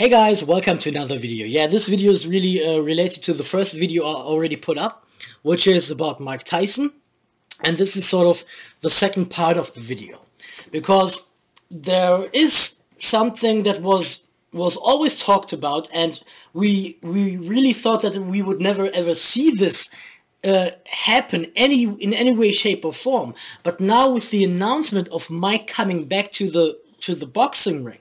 Hey guys, welcome to another video. Yeah, this video is really related to the first video I already put up, which is about Mike Tyson. And this is sort of the second part of the video. Because there is something that was always talked about, and we really thought that we would never ever see this happen in any way, shape or form. But now with the announcement of Mike coming back to the boxing ring,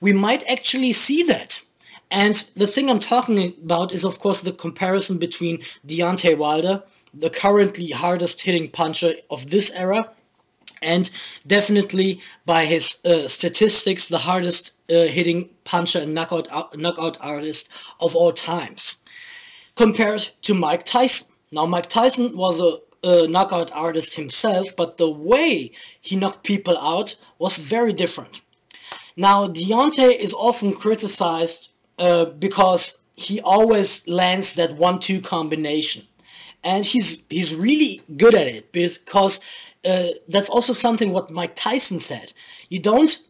we might actually see that. And the thing I'm talking about is, of course, the comparison between Deontay Wilder, the currently hardest hitting puncher of this era, and definitely by his statistics, the hardest hitting puncher and knockout artist of all times, compared to Mike Tyson. Now, Mike Tyson was a knockout artist himself, but the way he knocked people out was very different. Now, Deontay is often criticized because he always lands that 1-2 combination. And he's really good at it, because that's also something what Mike Tyson said. You don't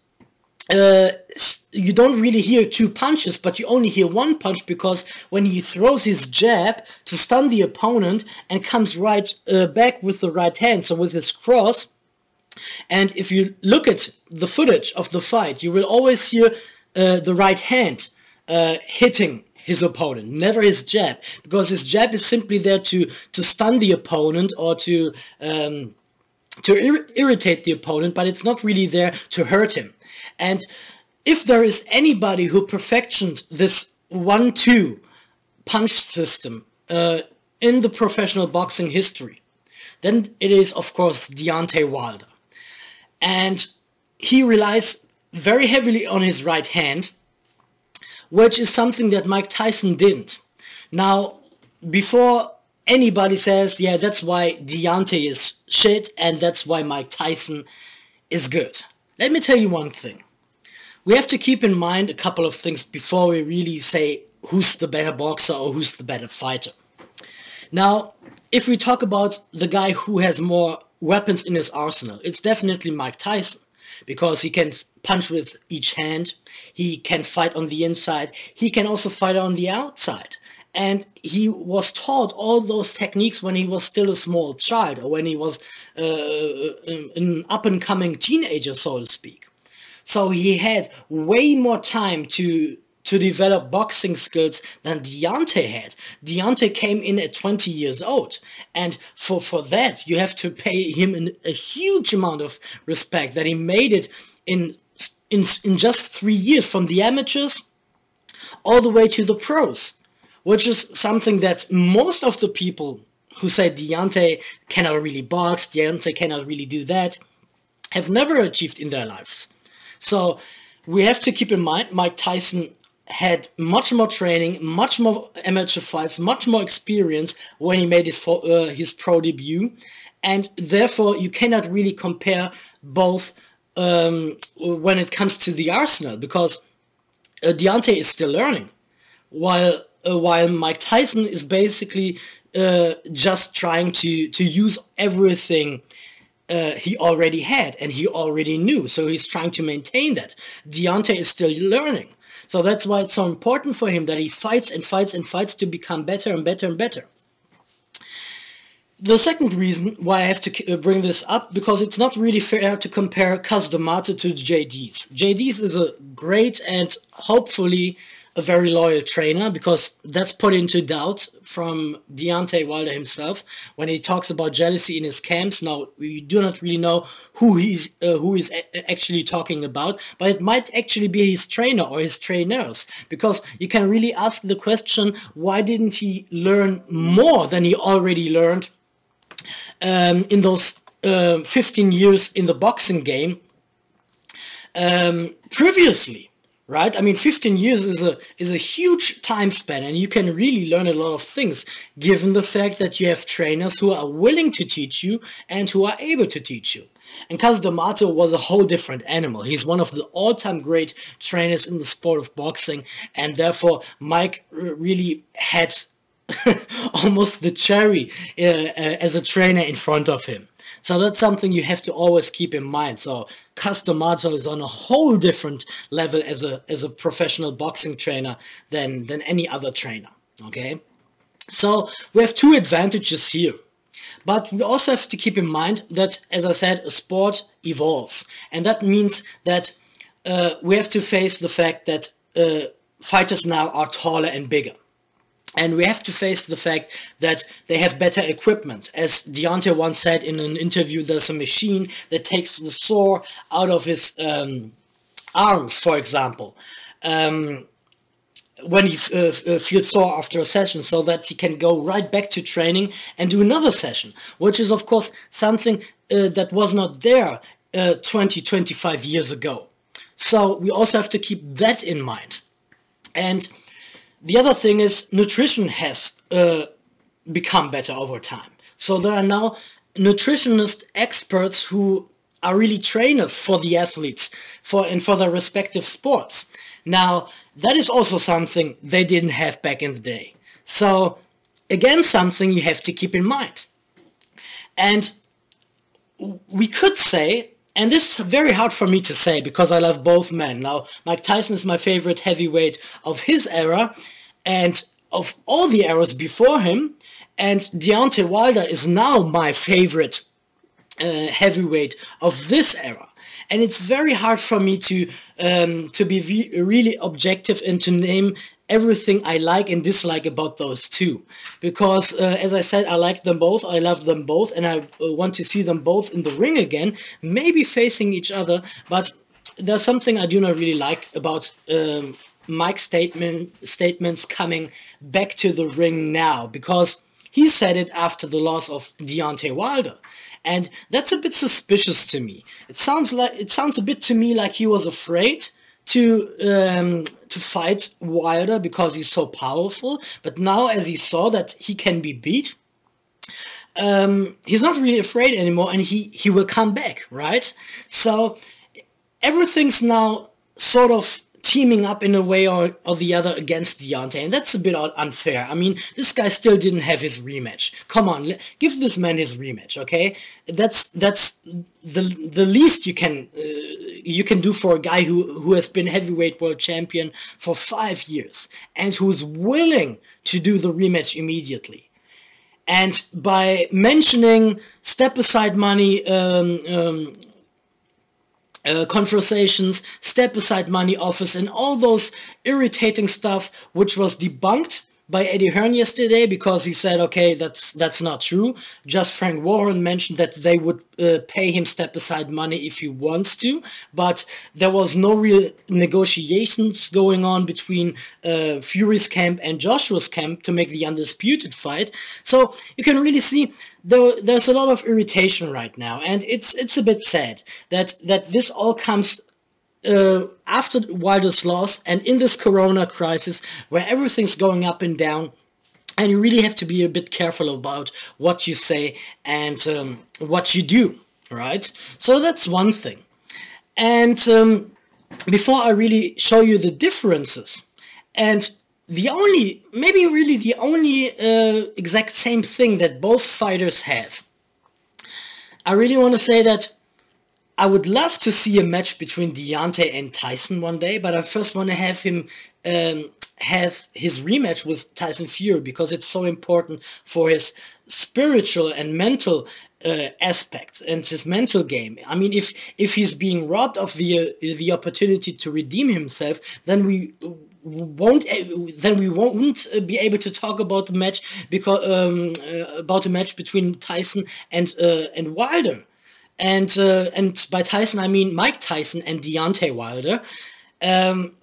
really hear two punches, but you only hear one punch, because when he throws his jab to stun the opponent and comes right back with the right hand, so with his cross. And if you look at the footage of the fight, you will always hear the right hand hitting his opponent, never his jab, because his jab is simply there to stun the opponent or to irritate the opponent, but it's not really there to hurt him. And if there is anybody who perfected this 1-2 punch system in the professional boxing history, then it is, of course, Deontay Wilder. And he relies very heavily on his right hand, which is something that Mike Tyson didn't. Now, before anybody says, yeah, that's why Deontay is shit and that's why Mike Tyson is good, let me tell you one thing. We have to keep in mind a couple of things before we really say who's the better boxer or who's the better fighter. Now, if we talk about the guy who has more weapons in his arsenal, it's definitely Mike Tyson, because he can punch with each hand, he can fight on the inside, he can also fight on the outside. And he was taught all those techniques when he was still a small child, or when he was an up-and-coming teenager, so to speak. So he had way more time to develop boxing skills than Deontay had. Deontay came in at 20 years old, and for that you have to pay him a huge amount of respect, that he made it in just 3 years, from the amateurs all the way to the pros, which is something that most of the people who say Deontay cannot really box, Deontay cannot really do that, have never achieved in their lives. So we have to keep in mind, Mike Tyson had much more training, much more amateur fights, much more experience when he made his pro debut, and therefore you cannot really compare both when it comes to the arsenal, because Deontay is still learning, while Mike Tyson is basically just trying to use everything he already had and he already knew, so he's trying to maintain that. Deontay is still learning. So that's why it's so important for him that he fights and fights and fights to become better and better and better. The second reason why I have to bring this up, because it's not really fair to compare Cus D'Amato to JD's. JD's is a great and hopefully a very loyal trainer, because that's put into doubt from Deontay Wilder himself when he talks about jealousy in his camps. Now, we do not really know who he's actually talking about, but it might actually be his trainer or his trainers, because you can really ask the question, why didn't he learn more than he already learned in those 15 years in the boxing game previously? Right? I mean, 15 years is a huge time span, and you can really learn a lot of things, given the fact that you have trainers who are willing to teach you and who are able to teach you. And Cus D'Amato was a whole different animal. He's one of the all-time great trainers in the sport of boxing, and therefore Mike really had almost the cherry as a trainer in front of him. So that's something you have to always keep in mind. So Cus D'Amato is on a whole different level as a professional boxing trainer than any other trainer. Okay, so we have two advantages here. But we also have to keep in mind that, as I said, a sport evolves. And that means that we have to face the fact that fighters now are taller and bigger. And we have to face the fact that they have better equipment. As Deontay once said in an interview, there's a machine that takes the sore out of his arms, for example. When he feels sore after a session, so that he can go right back to training and do another session, which is of course something that was not there 25 years ago. So we also have to keep that in mind. And the other thing is nutrition has become better over time. So there are now nutritionist experts who are really trainers for the athletes for their respective sports. Now, that is also something they didn't have back in the day. So, again, something you have to keep in mind. And we could say, and this is very hard for me to say because I love both men. Now, Mike Tyson is my favorite heavyweight of his era and of all the eras before him. And Deontay Wilder is now my favorite heavyweight of this era. And it's very hard for me to be really objective and to name everything I like and dislike about those two. Because, as I said, I like them both, I love them both, and I want to see them both in the ring again, maybe facing each other. But there's something I do not really like about Mike's statements coming back to the ring now. Because he said it after the loss of Deontay Wilder. And that's a bit suspicious to me. It sounds a bit to me like he was afraid to fight Wilder because he's so powerful. But now, as he saw that he can be beat, he's not really afraid anymore, and he will come back, right? So everything's now sort of teaming up in a way or the other against Deontay, and that's a bit unfair. I mean, this guy still didn't have his rematch. Come on, give this man his rematch, okay? That's the least you can do for a guy who has been heavyweight world champion for 5 years and who's willing to do the rematch immediately. And by mentioning step aside money, conversations, step aside money offers, and all those irritating stuff, which was debunked by Eddie Hearn yesterday because he said, okay, that's not true. Just Frank Warren mentioned that they would pay him step aside money if he wants to, but there was no real negotiations going on between Fury's camp and Joshua's camp to make the undisputed fight. So you can really see there's a lot of irritation right now, and it's a bit sad that this all comes after Wilder's loss and in this corona crisis where everything's going up and down, and you really have to be a bit careful about what you say and what you do, right? So that's one thing. And before I really show you the differences, and maybe really the only exact same thing that both fighters have, I really want to say that I would love to see a match between Deontay and Tyson one day, but I first want to have him have his rematch with Tyson Fury because it's so important for his spiritual and mental aspect and his mental game. I mean, if he's being robbed of the opportunity to redeem himself, then we won't be able to talk about the match because about a match between Tyson and Wilder. And by Tyson, I mean Mike Tyson and Deontay Wilder,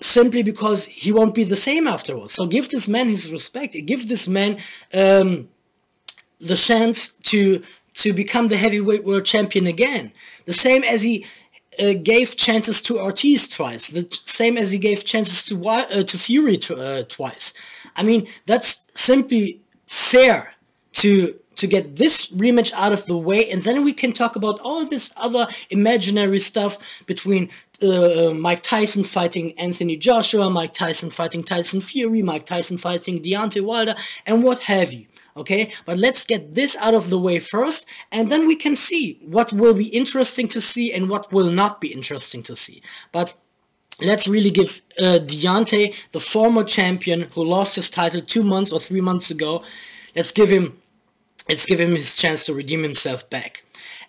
simply because he won't be the same afterwards. So give this man his respect. Give this man the chance to become the heavyweight world champion again. The same as he gave chances to Ortiz twice. The same as he gave chances to Fury twice. I mean, that's simply fair to get this rematch out of the way, and then we can talk about all this other imaginary stuff between Mike Tyson fighting Anthony Joshua, Mike Tyson fighting Tyson Fury, Mike Tyson fighting Deontay Wilder, and what have you. Okay, but let's get this out of the way first, and then we can see what will be interesting to see and what will not be interesting to see. But let's really give Deontay, the former champion who lost his title 2 months or 3 months ago, let's give him his chance to redeem himself back.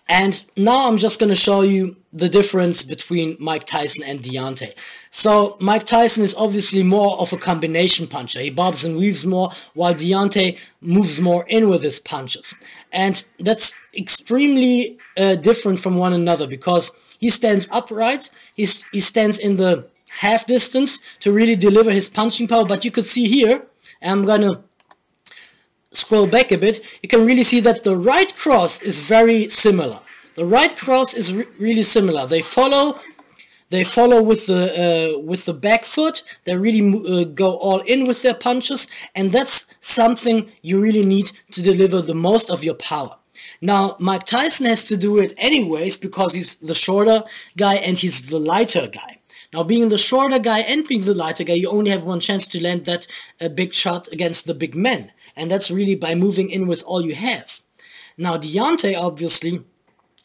And now I'm just going to show you the difference between Mike Tyson and Deontay. So Mike Tyson is obviously more of a combination puncher. He bobs and weaves more, while Deontay moves more in with his punches. And that's extremely different from one another, because he stands upright, he stands in the half distance to really deliver his punching power. But you could see here, and I'm going to scroll back a bit, you can really see that the right cross is very similar. The right cross is really similar. They follow with the back foot. They really go all in with their punches, and that's something you really need to deliver the most of your power. Now, Mike Tyson has to do it anyways because he's the shorter guy and he's the lighter guy. Now, being the shorter guy and being the lighter guy, you only have one chance to land that big shot against the big men. And that's really by moving in with all you have. Now, Deontay obviously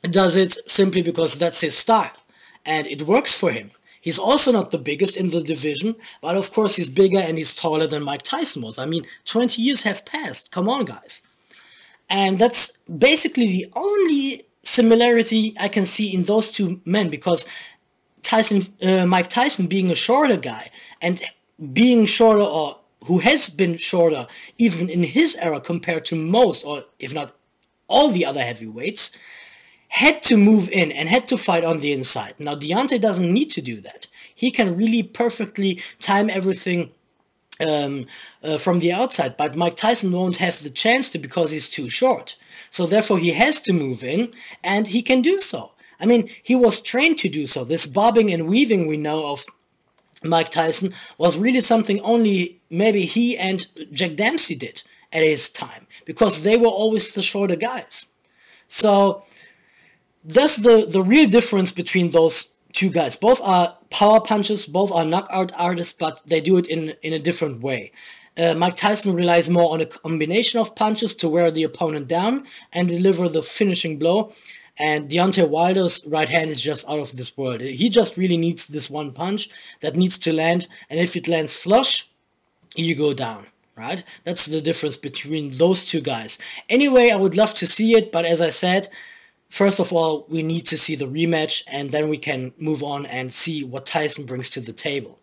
does it simply because that's his style. And it works for him. He's also not the biggest in the division, but of course he's bigger and he's taller than Mike Tyson was. I mean, 20 years have passed. Come on, guys. And that's basically the only similarity I can see in those two men, because Mike Tyson being a shorter guy and being shorter, or who has been shorter even in his era compared to most, or if not all the other heavyweights, had to move in and had to fight on the inside. Now, Deontay doesn't need to do that. He can really perfectly time everything from the outside, but Mike Tyson won't have the chance to because he's too short. So therefore he has to move in, and he can do so. I mean, he was trained to do so. This bobbing and weaving we know of Mike Tyson was really something only maybe he and Jack Dempsey did at his time, because they were always the shorter guys. So that's the real difference between those two guys. Both are power punchers, both are knockout artists, but they do it in a different way. Mike Tyson relies more on a combination of punches to wear the opponent down and deliver the finishing blow. And Deontay Wilder's right hand is just out of this world. He just really needs this one punch that needs to land, and if it lands flush, you go down, right? That's the difference between those two guys. Anyway, I would love to see it, but as I said, first of all, we need to see the rematch, and then we can move on and see what Tyson brings to the table.